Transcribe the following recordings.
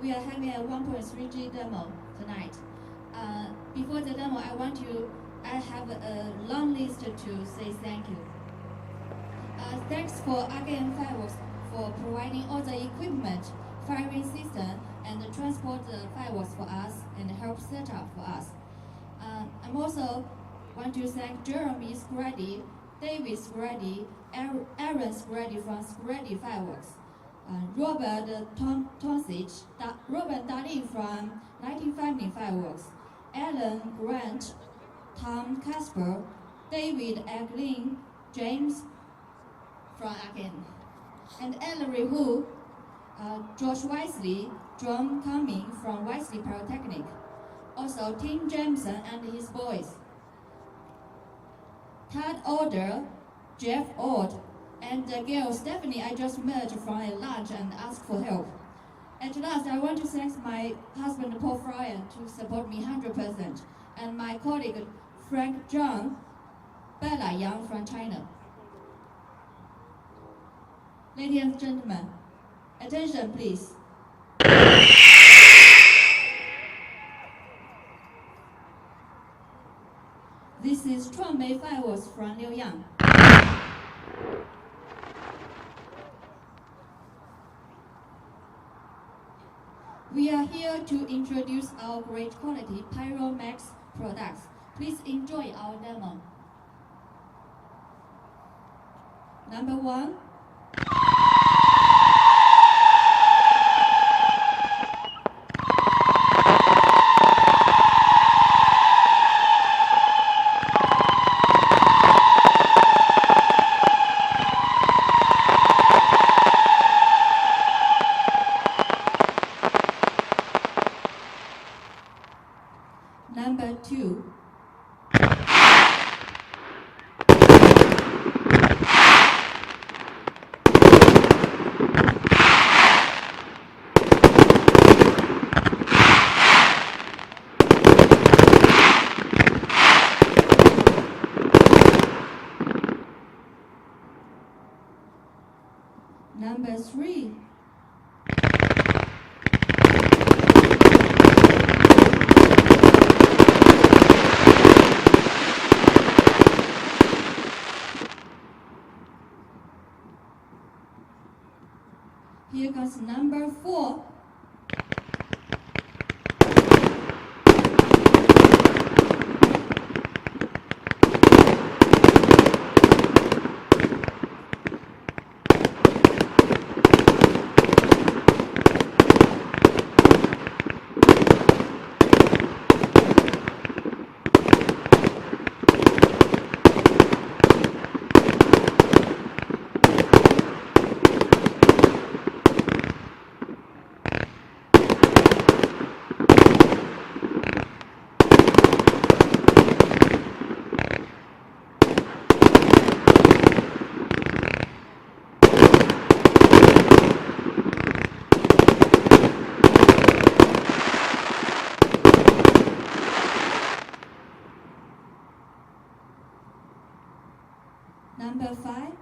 We are having a 1.3G demo tonight. Before the demo, I have a long list to say thank you. Thanks for AKM Fireworks for providing all the equipment, firing system, and transport the fireworks for us and help set up for us. I'm also want to thank Jeremy Scrady, David Scrady, Aaron Scrady from Scrady Fireworks, Robert Tonsich, Robert Darling from 1950 Fireworks, Alan Grant, Tom Casper, David Eglin, James from Aachen, and Ellery Hu, George Wesley, John Cumming from Wesley Polytechnic, also Tim Jameson and his boys, Todd Alder, Jeff Ord, and Gail Stephanie. I just met from a lunch and asked for help. At last, I want to thank my husband Paul Fryan to support me 100%, and my colleague Frank Zhang, Bella Yang from China. Ladies and gentlemen, attention please. This is Chuanmei Fireworks from Liuyang. We are here to introduce our great quality Pyromax products. Please enjoy our demo. Number 1. Number 2. Number 3. Here comes number 4. Number 5.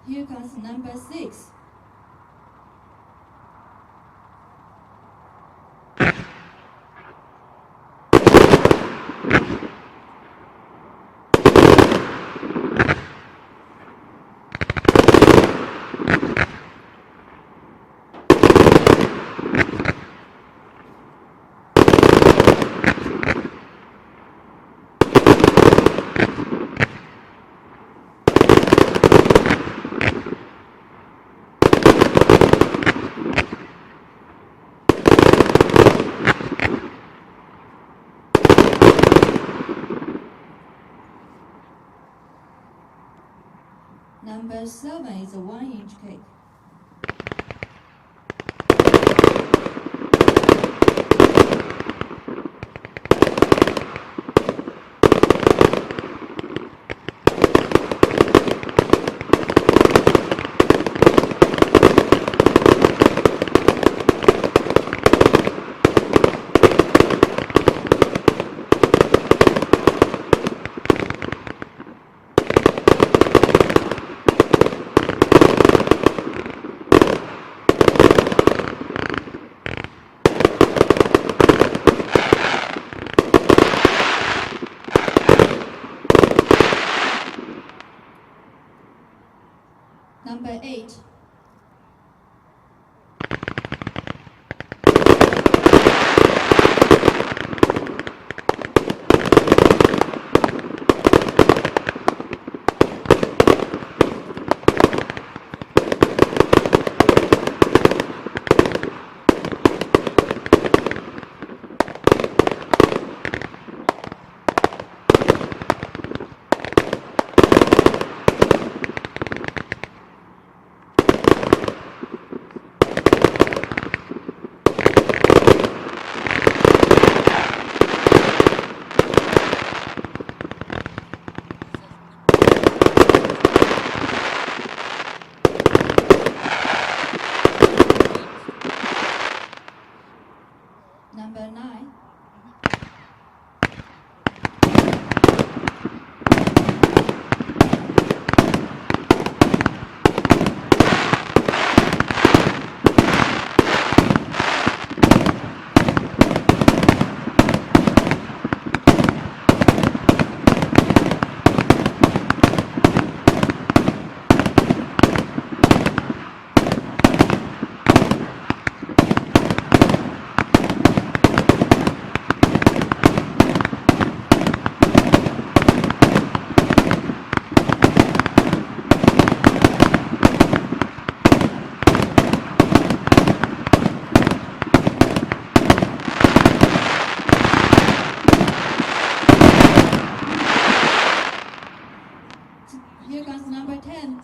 Here comes number 6. Number 7 is a 1-inch cake. Number 8. Number 9. Here comes number 10.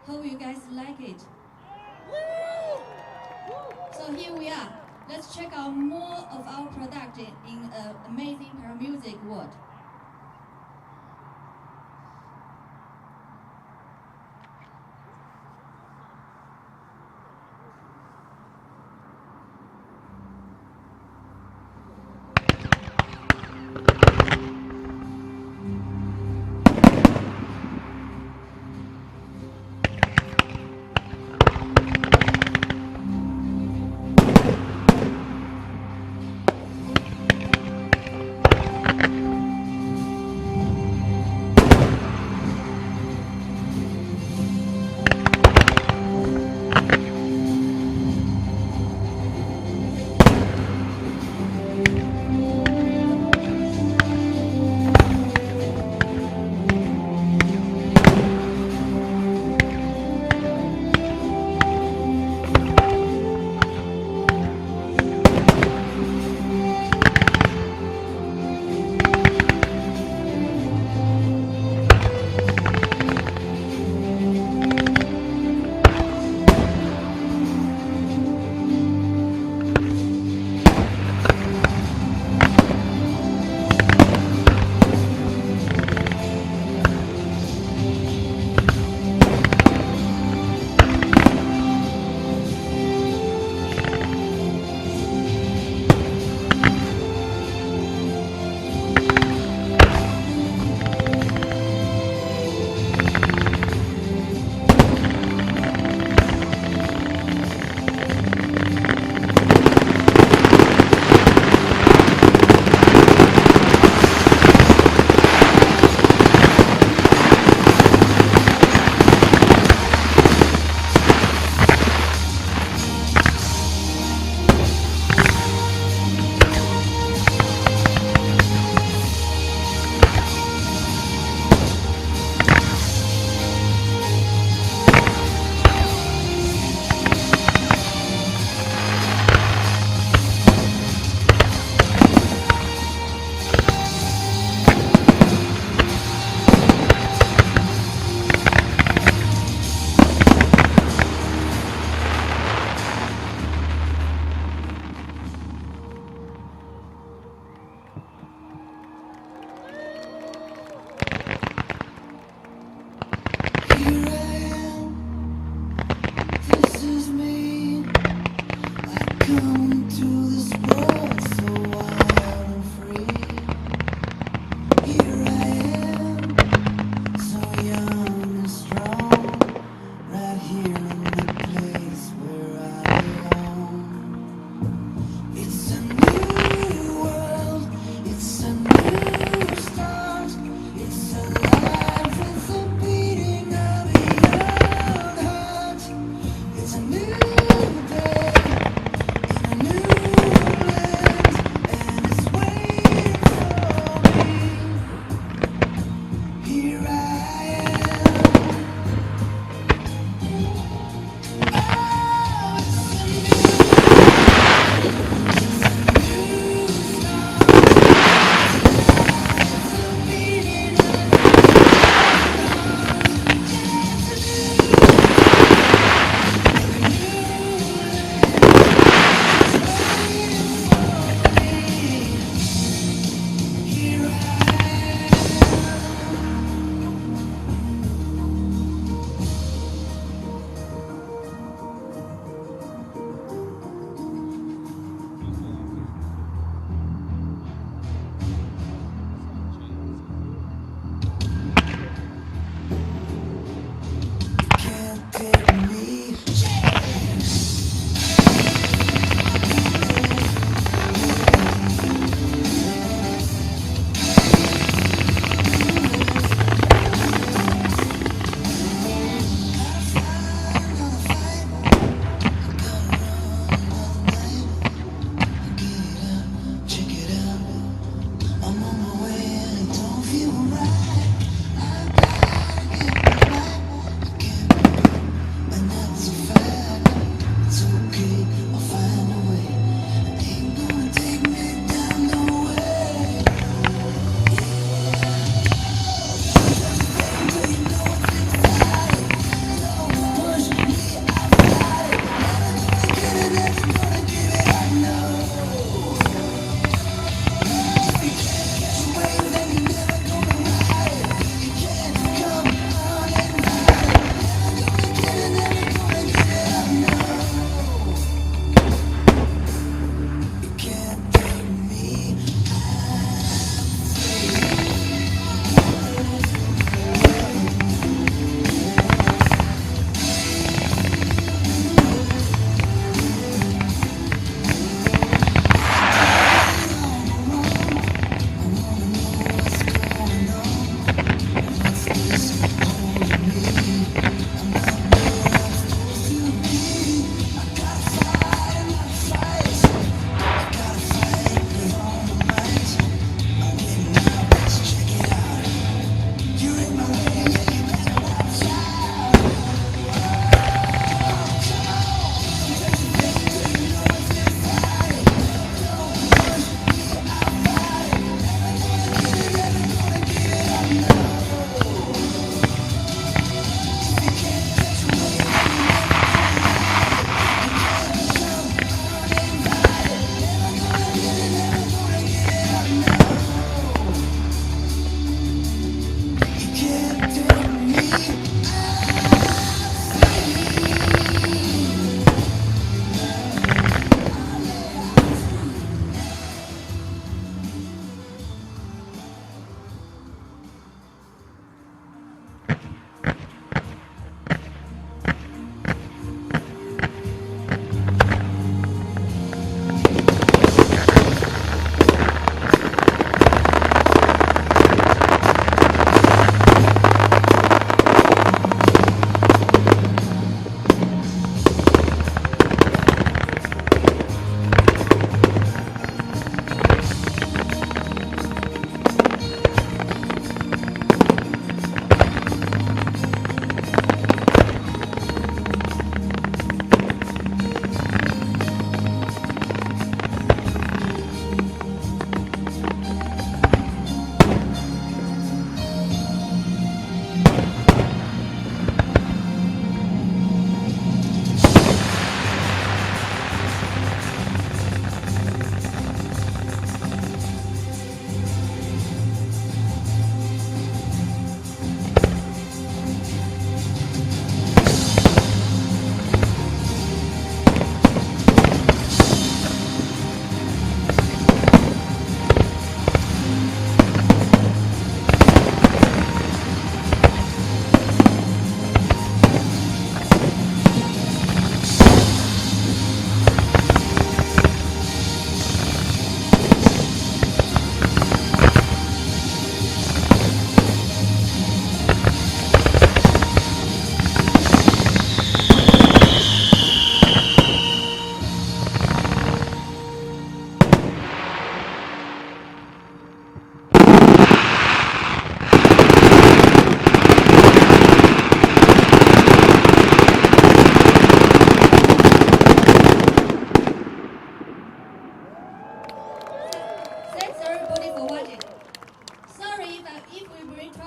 Hope you guys like it. So here we are. Let's check out more of our product in amazing music world.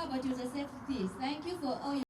about the safety. Thank you for all your